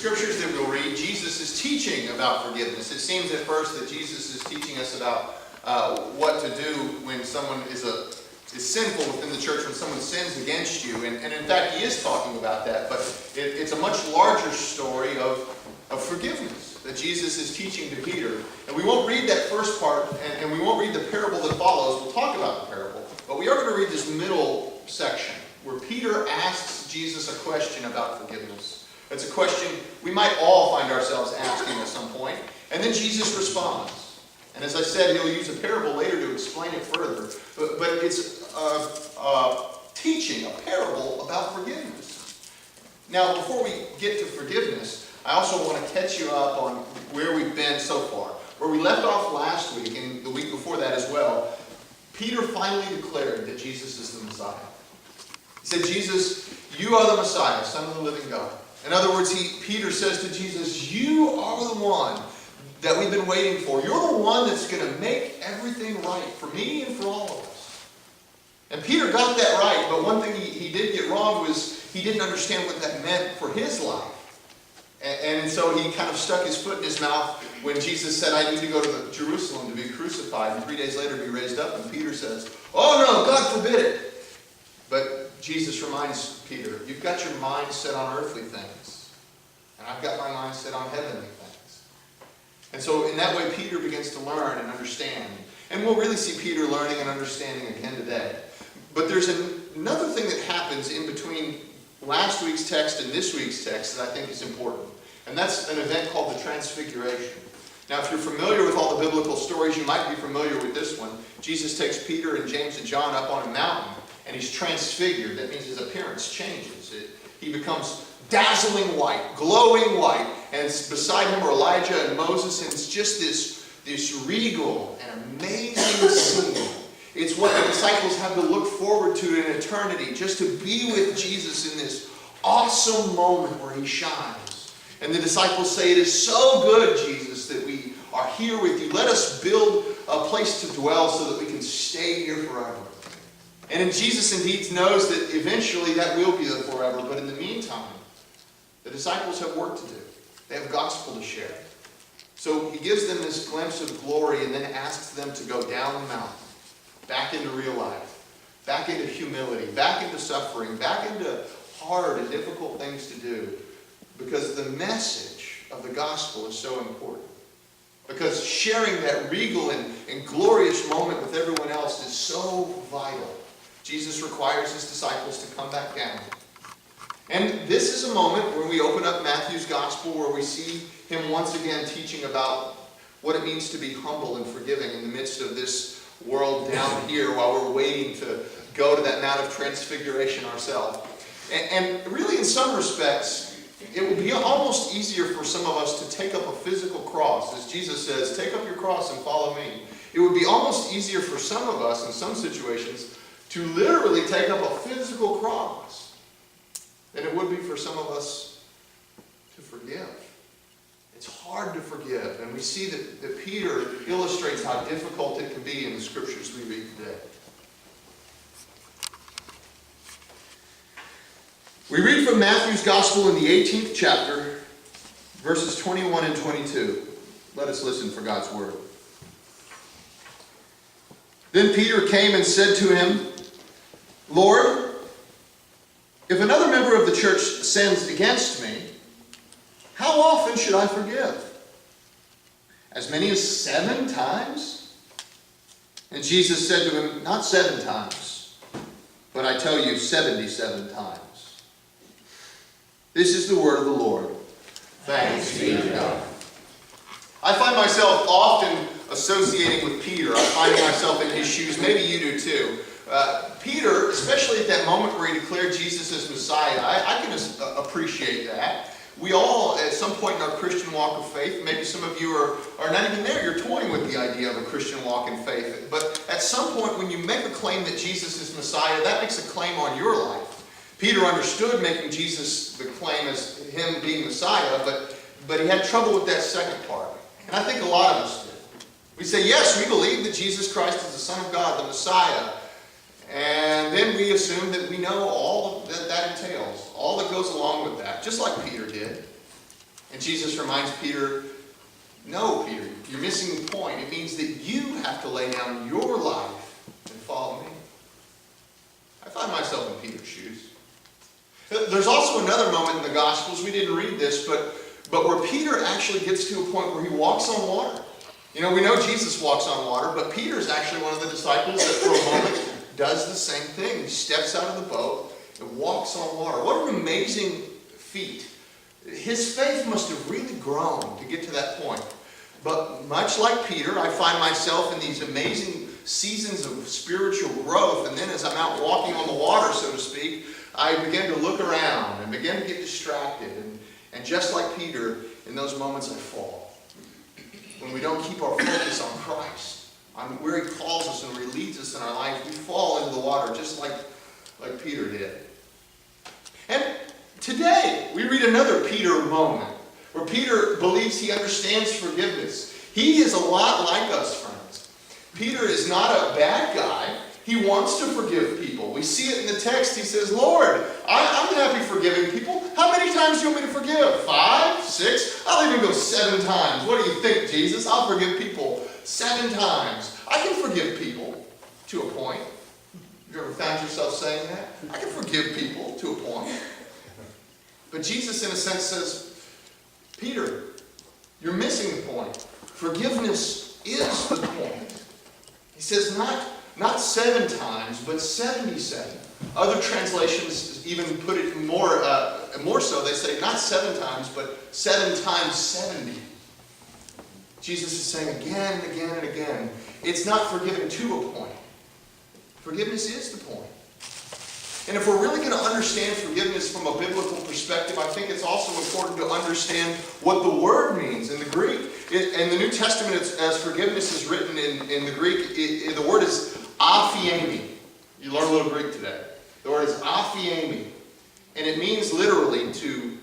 scriptures that we'll read, Jesus is teaching about forgiveness. It seems at first that Jesus is teaching us about what to do when someone is sinful within the church, when someone sins against you. And in fact, he is talking about that. But it's a much larger story of forgiveness that Jesus is teaching to Peter. And we won't read that first part, and we won't read the parable that follows. We'll talk about the parable. But we are going to read this middle section where Peter asks Jesus a question about forgiveness. It's a question we might all find ourselves asking at some point. And then Jesus responds. And as I said, he'll use a parable later to explain it further. But it's teaching, a parable about forgiveness. Now, before we get to forgiveness, I also want to catch you up on where we've been so far. Where we left off last week, and the week before that as well, Peter finally declared that Jesus is the Messiah. He said, Jesus, you are the Messiah, Son of the living God. In other words, Peter says to Jesus, you are the one that we've been waiting for. You're the one that's going to make everything right for me and for all of us. And Peter got that right, but one thing he did get wrong was he didn't understand what that meant for his life. And so he kind of stuck his foot in his mouth when Jesus said, I need to go to Jerusalem to be crucified and 3 days later be raised up. And Peter says, oh no, God forbid it. But Jesus reminds Peter, you've got your mind set on earthly things. And I've got my mind set on heavenly things. And so in that way, Peter begins to learn and understand. And we'll really see Peter learning and understanding again today. But there's another thing that happens in between last week's text and this week's text that I think is important. And that's an event called the Transfiguration. Now, if you're familiar with all the biblical stories, you might be familiar with this one. Jesus takes Peter and James and John up on a mountain, and he's transfigured. That means his appearance changes. He becomes dazzling white, glowing white, and beside him are Elijah and Moses, and it's just this regal and amazing scene. It's what the disciples have to look forward to in eternity, just to be with Jesus in this awesome moment where he shines. And the disciples say, it is so good, Jesus, that we are here with you. Let us build a place to dwell so that we can stay here forever. And Jesus indeed knows that eventually that will be the forever, but in the meantime, the disciples have work to do. They have gospel to share. So he gives them this glimpse of glory and then asks them to go down the mountain, back into real life, back into humility, back into suffering, back into hard and difficult things to do, because the message of the gospel is so important. Because sharing that regal and glorious moment with everyone else is so vital. Jesus requires his disciples to come back down. And this is a moment where we open up Matthew's gospel, where we see him once again teaching about what it means to be humble and forgiving in the midst of this world down here while we're waiting to go to that Mount of Transfiguration ourselves. And really, in some respects, it would be almost easier for some of us to take up a physical cross. As Jesus says, take up your cross and follow me. It would be almost easier for some of us in some situations to literally take up a physical cross than it would be for some of us to forgive. It's hard to forgive. And we see that Peter illustrates how difficult it can be in the scriptures we read today. We read from Matthew's Gospel in the 18th chapter, verses 21 and 22. Let us listen for God's word. Then Peter came and said to him, Lord, if another member of the church sins against me, how often should I forgive? As many as 7 times? And Jesus said to him, not 7 times, but I tell you 77 times. This is the word of the Lord. Thanks be to God. I find myself often associating with Peter. I find myself in his shoes. Maybe you do too. Peter, especially at that moment where he declared Jesus as Messiah, I can appreciate that. We all, at some point in our Christian walk of faith, maybe some of you are not even there, you're toying with the idea of a Christian walk in faith. But at some point when you make a claim that Jesus is Messiah, that makes a claim on your life. Peter understood making Jesus the claim as him being Messiah, but he had trouble with that second part. And I think a lot of us do. We say, yes, we believe that Jesus Christ is the Son of God, the Messiah. And then we assume that we know all that entails, all that goes along with that, just like Peter did. And Jesus reminds Peter, no, Peter, you're missing the point. It means that you have to lay down your life and follow me. I find myself in Peter's shoes. There's also another moment in the Gospels, we didn't read this, but where Peter actually gets to a point where he walks on water. You know, we know Jesus walks on water, but Peter's actually one of the disciples that for a moment does the same thing. He steps out of the boat and walks on water. What an amazing feat. His faith must have really grown to get to that point. But much like Peter, I find myself in these amazing seasons of spiritual growth, and then as I'm out walking on the water, so to speak, I begin to look around and begin to get distracted. And just like Peter, in those moments I fall. When we don't keep our focus on Christ, on where He calls us and where He leads us in our life, we fall into the water just like Peter did. And today, we read another Peter moment, where Peter believes he understands forgiveness. He is a lot like us, friends. Peter is not a bad guy. He wants to forgive people. We see it in the text. He says, Lord, I'm happy forgiving people. How many times do you want me to forgive? 5? 6? I'll even go 7 times. What do you think, Jesus? I'll forgive people 7 times. I can forgive people to a point. Have you ever found yourself saying that? I can forgive people to a point. But Jesus, in a sense, says, Peter, you're missing the point. Forgiveness is the point. He says, not 7 times, but 77. Other translations even put it more so. They say not 7 times, but 7 times 70. Jesus is saying again and again and again, it's not forgiving to a point. Forgiveness is the point. And if we're really going to understand forgiveness from a biblical perspective, I think it's also important to understand what the word means in the Greek. In the New Testament, as forgiveness is written in the Greek, the word is aphiemi. You learn a little Greek today. The word is aphiemi. And it means literally to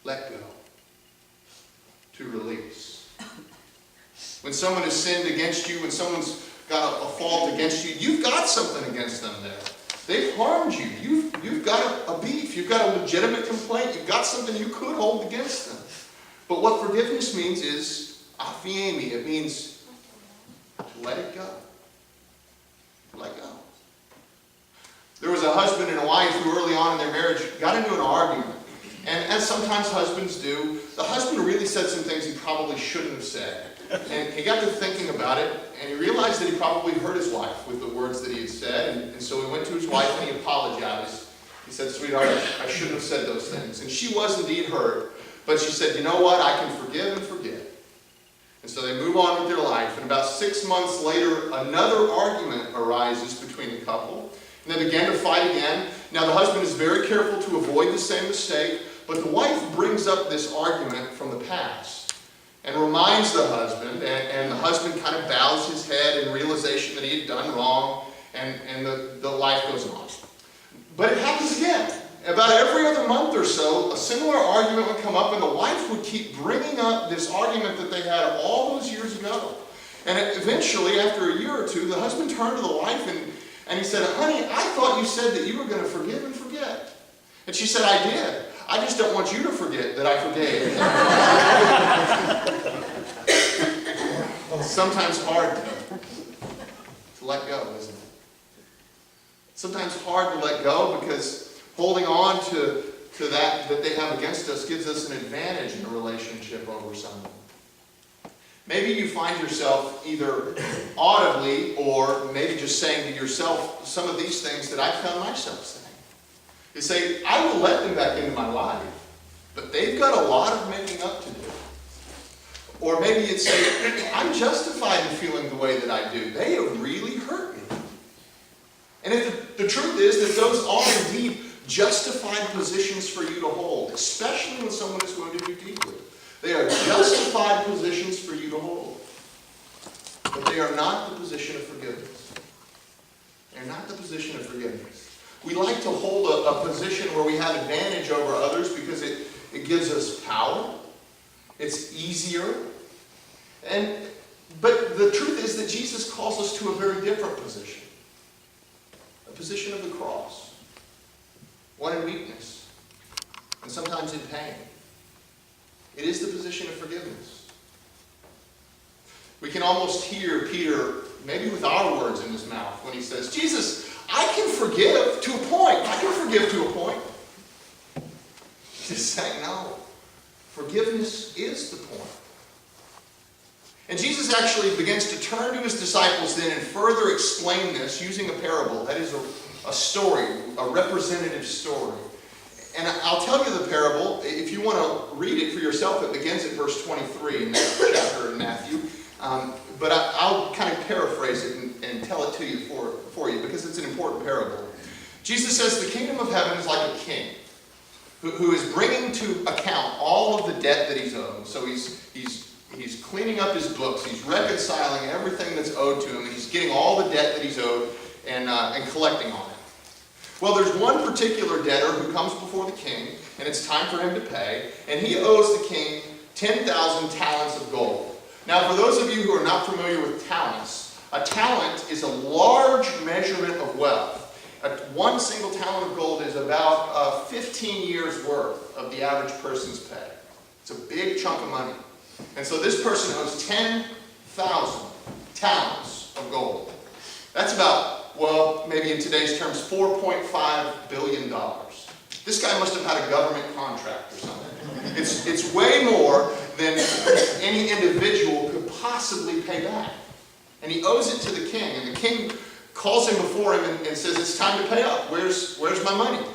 let go, to release. When someone has sinned against you, when someone's got a fault against you, you've got something against them there. They've harmed you. You've got a beef. You've got a legitimate complaint. You've got something you could hold against them. But what forgiveness means is aphiemi. It means to let it go. To let go. There was a husband and a wife who early on in their marriage got into an argument. And as sometimes husbands do, the husband really said some things he probably shouldn't have said. And he got to thinking about it, and he realized that he probably hurt his wife with the words that he had said. And so he went to his wife and he apologized. He said, sweetheart, I shouldn't have said those things. And she was indeed hurt. But she said, you know what? I can forgive and forget. And so they move on with their life. And about 6 months later, another argument arises between the couple. And they begin to fight again. Now the husband is very careful to avoid the same mistake. But the wife brings up this argument from the past and reminds the husband, and the husband kind of bows his head in realization that he had done wrong, and the life goes on. But it happens again. About every other month or so, a similar argument would come up, and the wife would keep bringing up this argument that they had all those years ago. And eventually, after a year or two, the husband turned to the wife and he said, honey, I thought you said that you were going to forgive and forget. And she said, I did. I just don't want you to forget that I forgave. Sometimes hard to let go, isn't it? Sometimes hard to let go because holding on to that they have against us gives us an advantage in a relationship over someone. Maybe you find yourself either audibly or maybe just saying to yourself some of these things that I found myself saying. You say, I will let them back into my life, but they've got a lot of making up to do. Or maybe you'd say, I'm justified in feeling the way that I do. They have really hurt me. And if the truth is that those are indeed justified positions for you to hold, especially when someone has wounded you deeply. They are justified positions for you to hold. But they are not the position of forgiveness. They're not the position of forgiveness. We like to hold a position where we have advantage over others because it gives us power. It's easier. But the truth is that Jesus calls us to a very different position. A position of the cross. One in weakness. And sometimes in pain. It is the position of forgiveness. We can almost hear Peter, maybe with our words in his mouth, when he says, Jesus, I can forgive to a point. I can forgive to a point. He's saying, no. Forgiveness is the point. And Jesus actually begins to turn to his disciples then and further explain this using a parable. That is a story, a representative story. And I'll tell you the parable. If you want to read it for yourself, it begins at verse 23 in that chapter in Matthew. But I'll kind of paraphrase it and tell it to you for you because it's an important parable. Jesus says the kingdom of heaven is like a king who is bringing to account all of the debt that he's owed. So he's cleaning up his books. He's reconciling everything that's owed to him. And he's getting all the debt that he's owed and collecting on it. Well, there's one particular debtor who comes before the king, and it's time for him to pay. And he owes the king 10,000 talents of gold. Now, for those of you who are not familiar with talents, a talent is a large measurement of wealth. One single talent of gold is about 15 years' worth of the average person's pay. It's a big chunk of money. And so this person owes 10,000 talents of gold. That's about, well, maybe in today's terms, $4.5 billion. This guy must have had a government contract or something. It's way more than any individual could possibly pay back. And he owes it to the king. And the king calls him before him and says, it's time to pay up. Where's my money?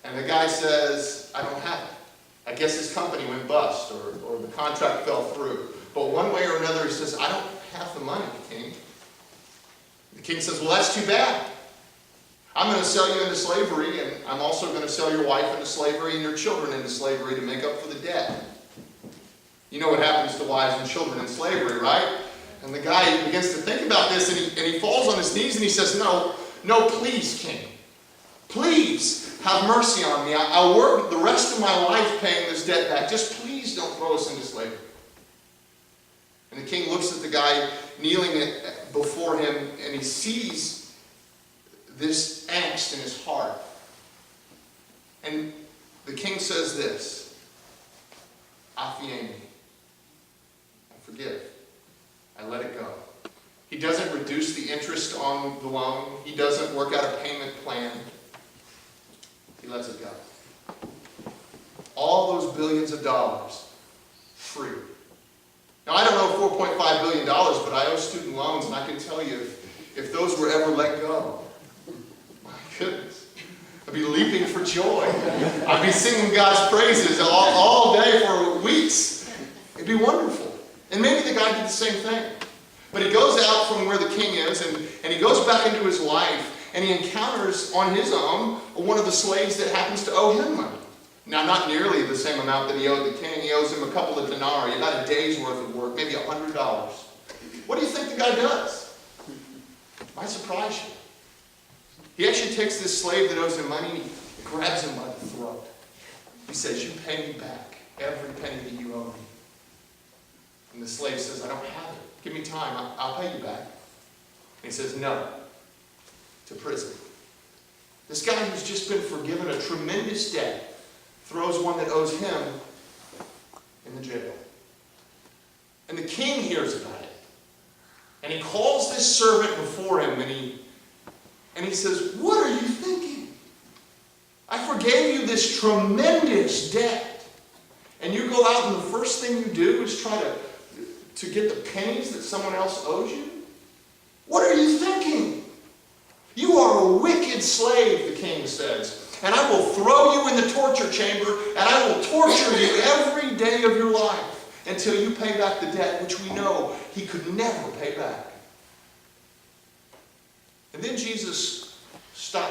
And the guy says, I don't have it. I guess his company went bust or the contract fell through. But one way or another he says, I don't have the money, king. The king says, well, that's too bad. I'm going to sell you into slavery, and I'm also going to sell your wife into slavery and your children into slavery to make up for the debt. You know what happens to wives and children in slavery, right? And the guy begins to think about this, and he falls on his knees and he says, no, please, king. Please have mercy on me. I'll work the rest of my life paying this debt back. Just please don't throw us into slavery. And the king looks at the guy kneeling before him, and he sees this angst in his heart. And the king says this, Afiemi, I forgive. I let it go. He doesn't reduce the interest on the loan. He doesn't work out a payment plan. He lets it go. All those billions of dollars, free. Now, I don't know $4.5 billion, but I owe student loans, and I can tell you if those were ever let go, my goodness, I'd be leaping for joy. I'd be singing God's praises all day for weeks. It'd be wonderful. And maybe the guy did the same thing. But he goes out from where the king is, and he goes back into his life, and he encounters on his own one of the slaves that happens to owe him money. Now, not nearly the same amount that he owed the king. He owes him a couple of denarii, about a day's worth of work, maybe $100. What do you think the guy does? Might surprise you. He actually takes this slave that owes him money, and he grabs him by the throat. He says, you pay me back every penny that you owe me. And the slave says, I don't have it. Give me time. I'll pay you back. And he says, no. To prison. This guy who's just been forgiven a tremendous debt throws one that owes him in the jail. And the king hears about it. And he calls this servant before him and he says, what are you thinking? I forgave you this tremendous debt. And you go out and the first thing you do is try to get the pennies that someone else owes you? What are you thinking? You are a wicked slave, the king says. And I will throw you in the torture chamber, and I will torture you every day of your life until you pay back the debt, which we know he could never pay back. And then Jesus stops.